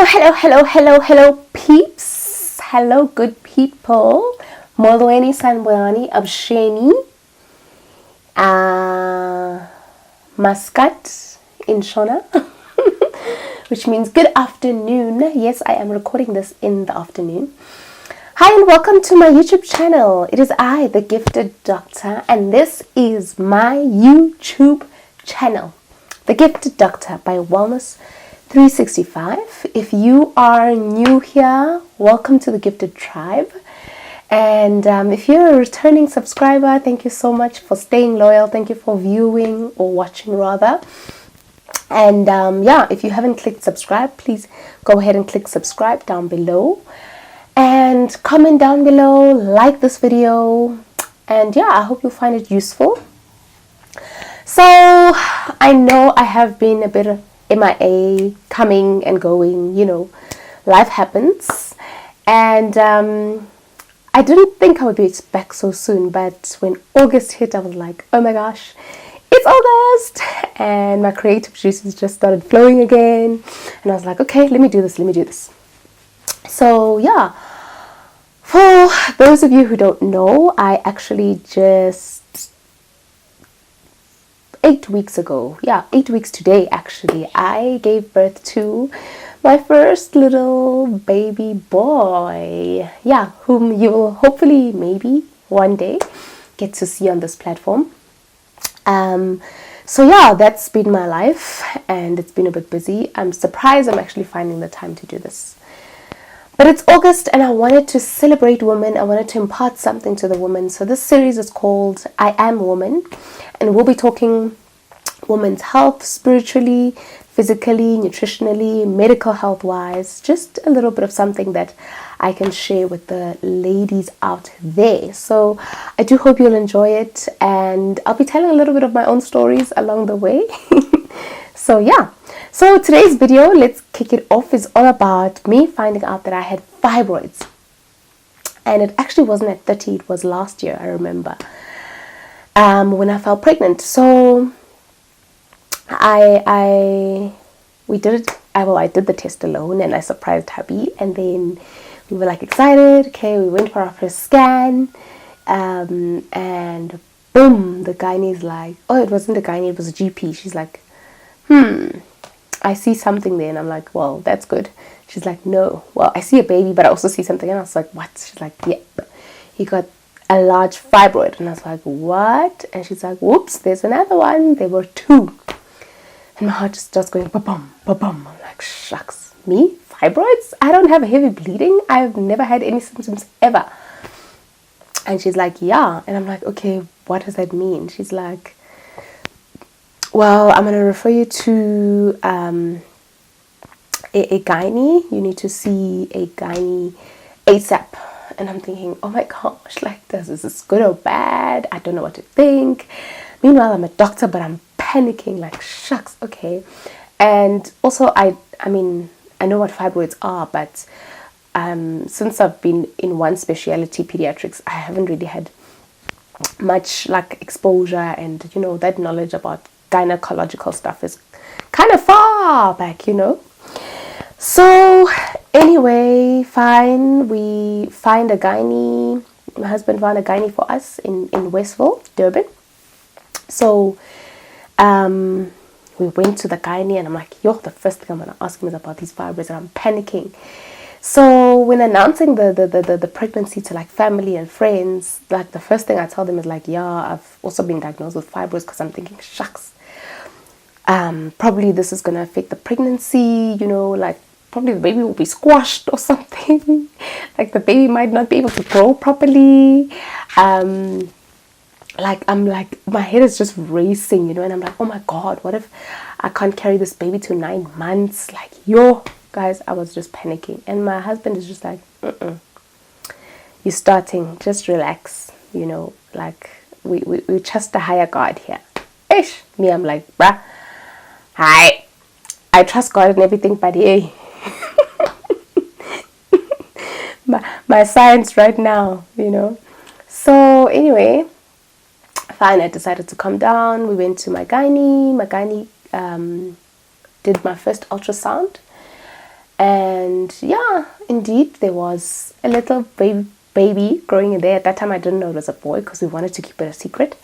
Hello, peeps. Hello, good people. Molweni sanbonani absheni. Muscat in Shona, which means good afternoon. Yes, I am recording this in the afternoon. Hi and welcome to my YouTube channel. It is I, the Gifted Doctor, and this is my YouTube channel, The Gifted Doctor by Wellness 365. If you are new here, welcome to the Gifted Tribe. And if you're a returning subscriber, thank you so much for staying loyal. Thank you for viewing or watching rather. And yeah, if you haven't clicked subscribe, please go ahead and click subscribe down below. And comment down below, like this video. And yeah, I hope you find it useful. So I know I have been a bit MIA, coming and going, you know, life happens. And I didn't think I would be back so soon, but when August hit, I was like, oh my gosh, it's August! And my creative juices just started flowing again. And I was like, okay, let me do this. So yeah, for those of you who don't know, I actually just 8 weeks ago, 8 weeks today actually, I gave birth to my first little baby boy, whom you will hopefully maybe one day get to see on this platform. So yeah, that's been my life and it's been a bit busy. I'm surprised I'm actually finding the time to do this. But it's August and I wanted to celebrate women. I wanted to impart something to the women. So this series is called I Am Woman, and we'll be talking women's health, spiritually, physically, nutritionally, medical health wise, just a little bit of something that I can share with the ladies out there. So I do hope you'll enjoy it, and I'll be telling a little bit of my own stories along the way. So yeah, so today's video, let's kick it off, is all about me finding out that I had fibroids. And it actually wasn't at 30, it was last year, I remember, when I fell pregnant. So I did the test alone, and I surprised hubby, and then we were like excited. Okay, we went for our first scan, and boom, the gynae's like, oh, it wasn't a gynae, it was a GP. She's like, I see something there. And I'm like, well, that's good. She's like, no, well, I see a baby, but I also see something. And I was like, what? She's like, yep, he got a large fibroid. And I was like, what? And she's like, whoops, there's another one. There were two. And my heart just starts going ba-bum, ba-bum. I'm like, shucks, me? Fibroids? I don't have heavy bleeding. I've never had any symptoms ever. And she's like, yeah. And I'm like, okay, what does that mean? She's like, well, I'm going to refer you to a gynae. You need to see a gynae ASAP. And I'm thinking, oh my gosh, like, is this good or bad? I don't know what to think. Meanwhile, I'm a doctor, but I'm panicking, like, shucks, okay. And also, I mean, I know what fibroids are, but since I've been in one specialty, pediatrics, I haven't really had much like exposure, and you know, that knowledge about gynecological stuff is kind of far back, you know. So anyway, fine, we find a gynae. My husband found a gynae for us in Westville, Durban. So we went to the gynae, and I'm like, yo, the first thing I'm going to ask him is about these fibroids, and I'm panicking. So when announcing the pregnancy to like family and friends, like the first thing I tell them is like, yeah, I've also been diagnosed with fibroids, because I'm thinking, shucks, probably this is going to affect the pregnancy, you know, like probably the baby will be squashed or something. Like the baby might not be able to grow properly. Like I'm like, my head is just racing, you know, and I'm like, oh my god, what if I can't carry this baby to 9 months? Like, yo, guys, I was just panicking. And my husband is just like, you're starting, just relax, you know, like we trust the higher God here. Ish. Me, I'm like, bruh, hi, I trust God in everything, but hey, my science right now, you know. So anyway, fine, I decided to come down. We went to my gynae. My gynae did my first ultrasound, And yeah, indeed, there was a little baby growing in there. At that time, I didn't know it was a boy because we wanted to keep it a secret.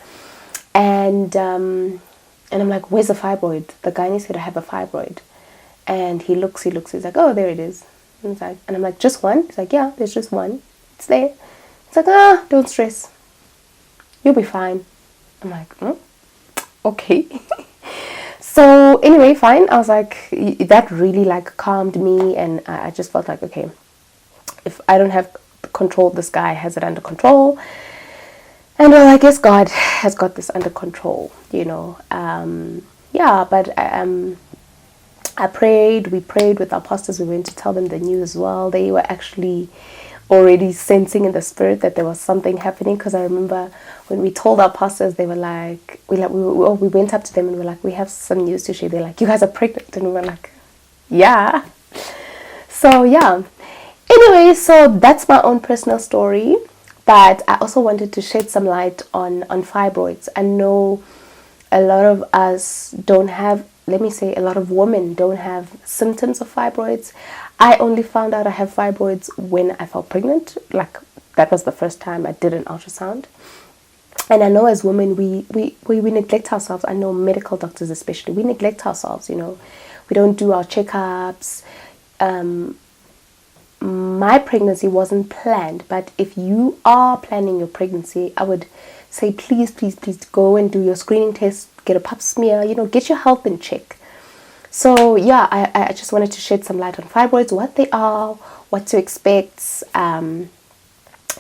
And I'm like, where's the fibroid? The gynae said I have a fibroid. And he looks, he's like, oh, there it is. And I'm like, just one? He's like, yeah, there's just one. It's there. He's like, don't stress. You'll be fine. I'm like, okay. So anyway, fine. I was like, that really like calmed me, and I just felt like, okay, if I don't have control, this guy has it under control. And well, I guess God has got this under control, you know. Yeah, but I prayed, we prayed with our pastors, we went to tell them the news as well. They were actually already sensing in the spirit that there was something happening, because I remember when we told our pastors, they were like, we went up to them and we were like, we have some news to share. They're like, you guys are pregnant. And we were like, yeah. So yeah. Anyway, so that's my own personal story, but I also wanted to shed some light on fibroids. I know a lot of us don't have, let me say, a lot of women don't have symptoms of fibroids. I only found out I have fibroids when I felt pregnant. Like, that was the first time I did an ultrasound. And I know as women, we neglect ourselves. I know medical doctors especially, we neglect ourselves, you know. We don't do our checkups. My pregnancy wasn't planned, but if you are planning your pregnancy, I would say please go and do your screening test, get a pap smear, you know, get your health in check. So yeah, I just wanted to shed some light on fibroids, what they are, what to expect.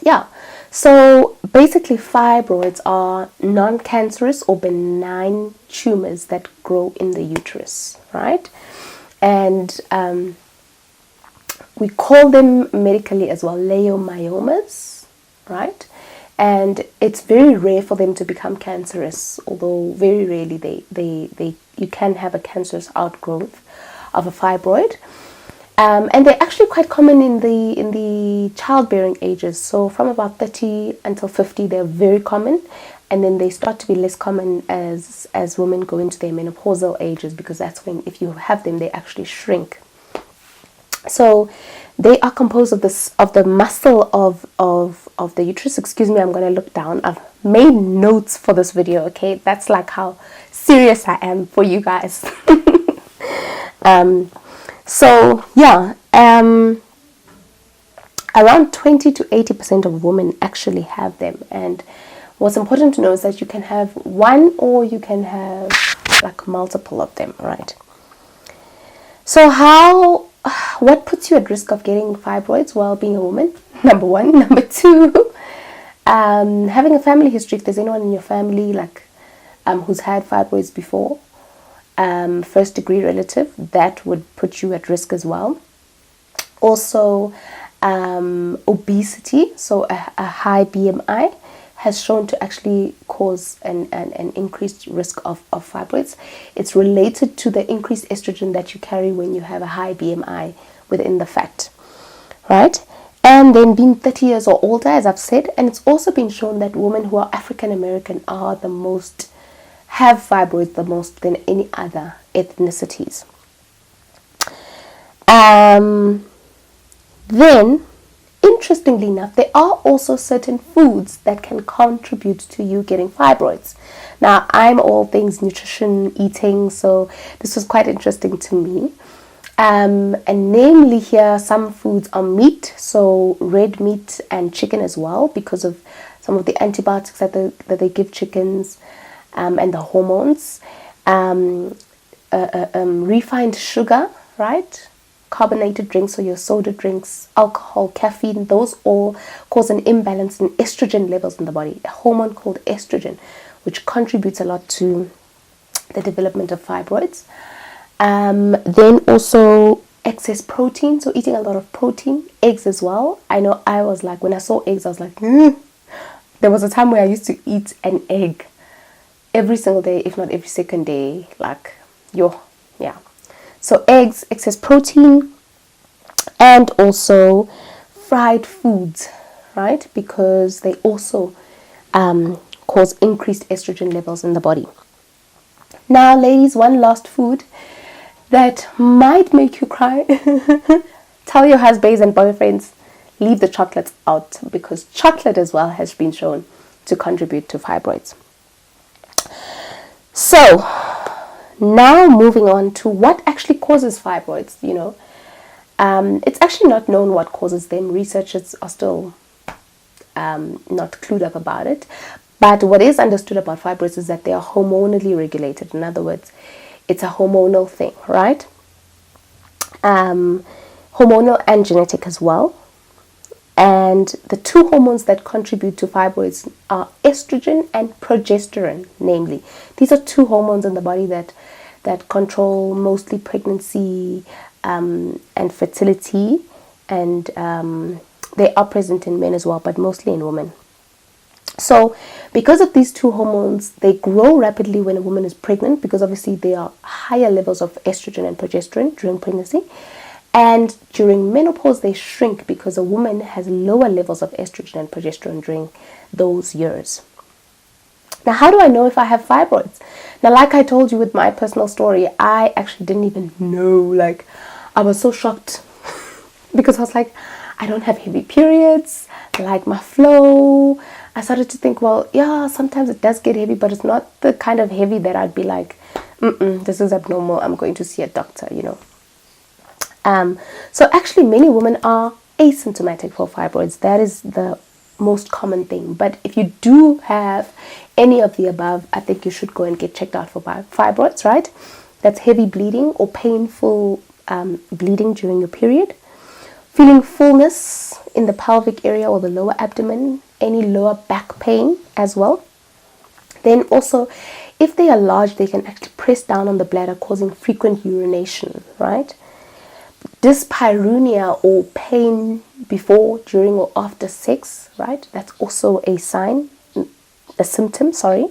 Yeah, so basically fibroids are non-cancerous or benign tumors that grow in the uterus, right? And we call them medically as well leiomyomas, right? And it's very rare for them to become cancerous, although very rarely you can have a cancerous outgrowth of a fibroid. And they're actually quite common in the childbearing ages. So from about 30 until 50, they're very common, and then they start to be less common as women go into their menopausal ages, because that's when, if you have them, they actually shrink. So they are composed of the muscle of the uterus. Excuse me, I'm going to look down. I've made notes for this video, okay? That's like how serious I am for you guys. So yeah, around 20 to 80% of women actually have them. And what's important to know is that you can have one or you can have like multiple of them, right? So what puts you at risk of getting fibroids? Well, being a woman, number one. Number two, having a family history. If there's anyone in your family like who's had fibroids before, first degree relative, that would put you at risk as well. Also, obesity, so a high BMI has shown to actually cause an increased risk of fibroids. It's related to the increased estrogen that you carry when you have a high BMI within the fat, right? And then being 30 years or older, as I've said, and it's also been shown that women who are African American are have fibroids the most than any other ethnicities. Then, interestingly enough, there are also certain foods that can contribute to you getting fibroids. Now, I'm all things nutrition, eating, so this was quite interesting to me. And namely here, some foods are meat, so red meat and chicken as well, because of some of the antibiotics that they give chickens, and the hormones. Refined sugar, right? Carbonated drinks, or your soda drinks, alcohol, caffeine, those all cause an imbalance in estrogen levels in the body, a hormone called estrogen, which contributes a lot to the development of fibroids. Then also excess protein, so eating a lot of protein, eggs as well. I know I was like, when I saw eggs, I was like, There was a time where I used to eat an egg every single day, if not every second day, like, yeah. So eggs, excess protein, and also fried foods, right? Because they also cause increased estrogen levels in the body. Now, ladies, one last food that might make you cry. Tell your husbands and boyfriends, leave the chocolates out, because chocolate as well has been shown to contribute to fibroids. So now moving on to what actually causes fibroids. It's actually not known what causes them. Researchers are still not clued up about it. But what is understood about fibroids is that they are hormonally regulated. In other words, it's a hormonal thing, right? Hormonal and genetic as well. And the two hormones that contribute to fibroids are estrogen and progesterone, namely. These are two hormones in the body that control mostly pregnancy and fertility, and they are present in men as well, but mostly in women. So because of these two hormones, they grow rapidly when a woman is pregnant, because obviously there are higher levels of estrogen and progesterone during pregnancy. And during menopause, they shrink because a woman has lower levels of estrogen and progesterone during those years. Now, how do I know if I have fibroids? Now, like I told you with my personal story, I actually didn't even know. Like, I was so shocked because I was like, I don't have heavy periods, like my flow. I started to think, well, yeah, sometimes it does get heavy, but it's not the kind of heavy that I'd be like, this is abnormal, I'm going to see a doctor, So actually many women are asymptomatic for fibroids. That is the most common thing. But if you do have any of the above, I think you should go and get checked out for fibroids, right? That's heavy bleeding or painful bleeding during your period. Feeling fullness in the pelvic area or the lower abdomen, any lower back pain as well. Then also, if they are large, they can actually press down on the bladder, causing frequent urination, right? Dyspareunia or pain before, during, or after sex, right? That's also a symptom, sorry.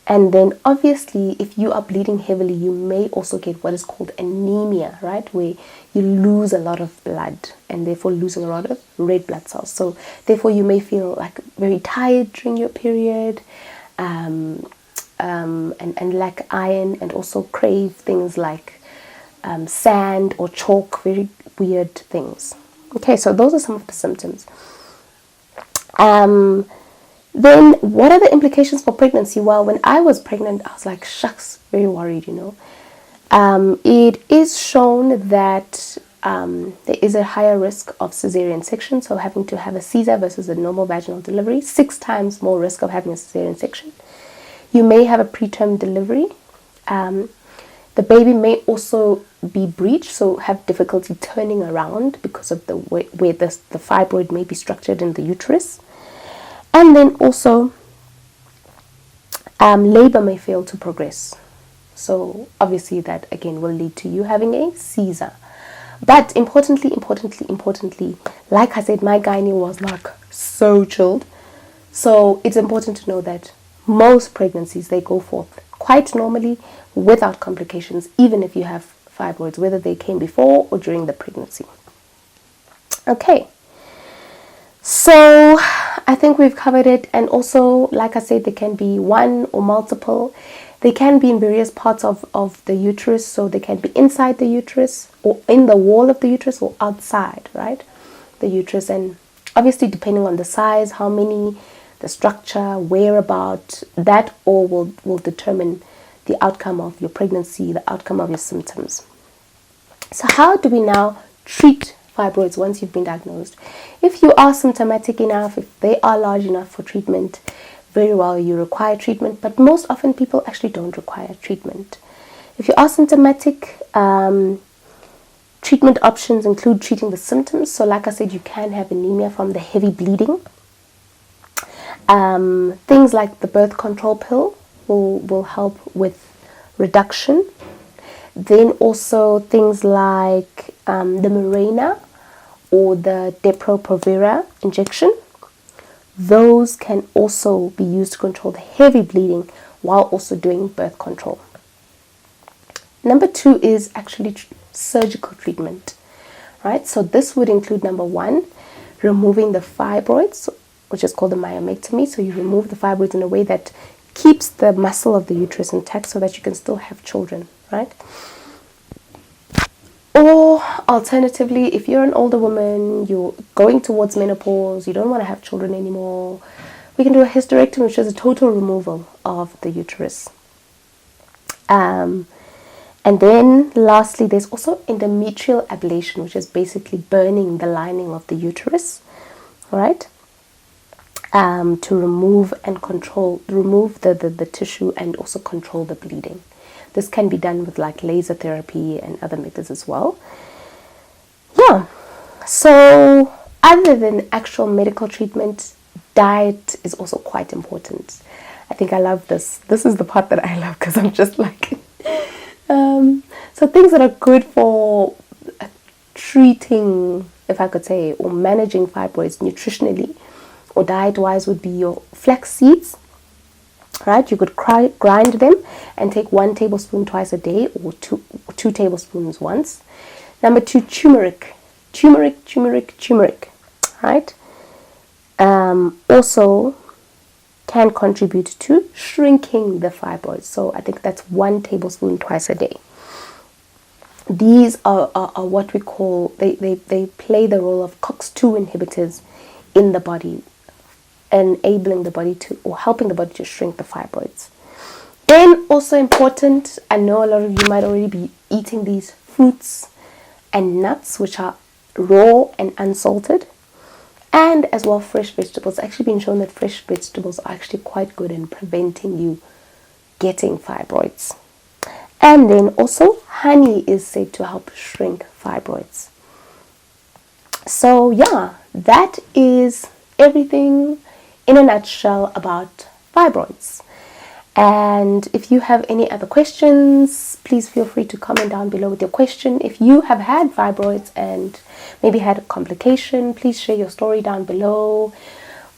And then obviously, if you are bleeding heavily, you may also get what is called anemia, right? Where you lose a lot of blood and therefore losing a lot of red blood cells. So therefore, you may feel like very tired during your period, and lack iron, and also crave things like sand or chalk, very weird things. Okay, so those are some of the symptoms. Then what are the implications for pregnancy? Well, when I was pregnant, I was like, shucks, very worried, It is shown that there is a higher risk of cesarean section, so having to have a Caesar versus a normal vaginal delivery, 6 times more risk of having a cesarean section. You may have a preterm delivery. The baby may also be breached, so have difficulty turning around because of the way where the fibroid may be structured in the uterus. And then also, labor may fail to progress. So obviously that again will lead to you having a Caesar. But importantly, like I said, my gynae was like so chilled. So it's important to know that most pregnancies, they go forth quite normally without complications, even if you have fibroids, whether they came before or during the pregnancy. Okay. So I think we've covered it. And also, like I said, there can be one or multiple. They can be in various parts of the uterus. So they can be inside the uterus or in the wall of the uterus or outside, right? The uterus. And obviously, depending on the size, how many, the structure, whereabout, that all will determine the outcome of your pregnancy, the outcome of your symptoms. So how do we now treat fibroids once you've been diagnosed? If you are symptomatic enough, if they are large enough for treatment, very well, you require treatment, but most often people actually don't require treatment. If you are symptomatic, treatment options include treating the symptoms. So like I said, you can have anemia from the heavy bleeding. Things like the birth control pill will help with reduction. Then also things like the Mirena or the Depo-Provera injection. Those can also be used to control the heavy bleeding while also doing birth control. Number 2 is actually surgical treatment, right? So this would include, number 1, removing the fibroids, which is called the myomectomy. So you remove the fibroids in a way that keeps the muscle of the uterus intact so that you can still have children, right? Or alternatively, if you're an older woman, you're going towards menopause, you don't want to have children anymore, we can do a hysterectomy, which is a total removal of the uterus. And then lastly, there's also endometrial ablation, which is basically burning the lining of the uterus, right? To remove the tissue and also control the bleeding. This can be done with like laser therapy and other methods as well. Yeah, so other than actual medical treatment, diet is also quite important. I think I love this. This is the part that I love because I'm just like, so things that are good for treating, if I could say, or managing fibroids nutritionally or diet-wise would be your flax seeds. Right, you could grind them and take 1 tablespoon twice a day, or two tablespoons once. Number 2, turmeric, right? Also can contribute to shrinking the fibroids. So I think that's 1 tablespoon twice a day. These are what we call, they play the role of COX-2 inhibitors in the body, enabling the body to, or helping the body to shrink the fibroids. Then also important, I know a lot of you might already be eating these fruits and nuts, which are raw and unsalted, and as well fresh vegetables. It's actually been shown that fresh vegetables are actually quite good in preventing you getting fibroids. And then also honey is said to help shrink fibroids. So yeah, that is everything in a nutshell about fibroids. And if you have any other questions, please feel free to comment down below with your question. If you have had fibroids and maybe had a complication, please share your story down below,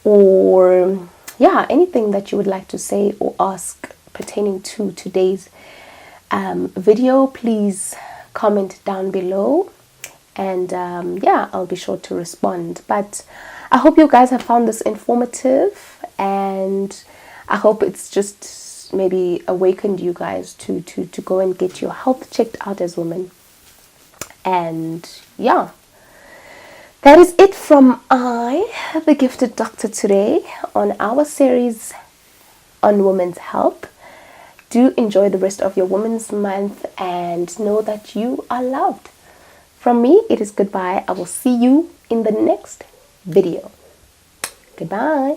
or yeah, anything that you would like to say or ask pertaining to today's video, please comment down below, and yeah, I'll be sure to respond. But I hope you guys have found this informative, and I hope it's just maybe awakened you guys to go and get your health checked out as women. And yeah, that is it from I, the Gifted Doctor, today on our series on women's health. Do enjoy the rest of your Women's Month and know that you are loved. From me, it is goodbye. I will see you in the next video. Goodbye.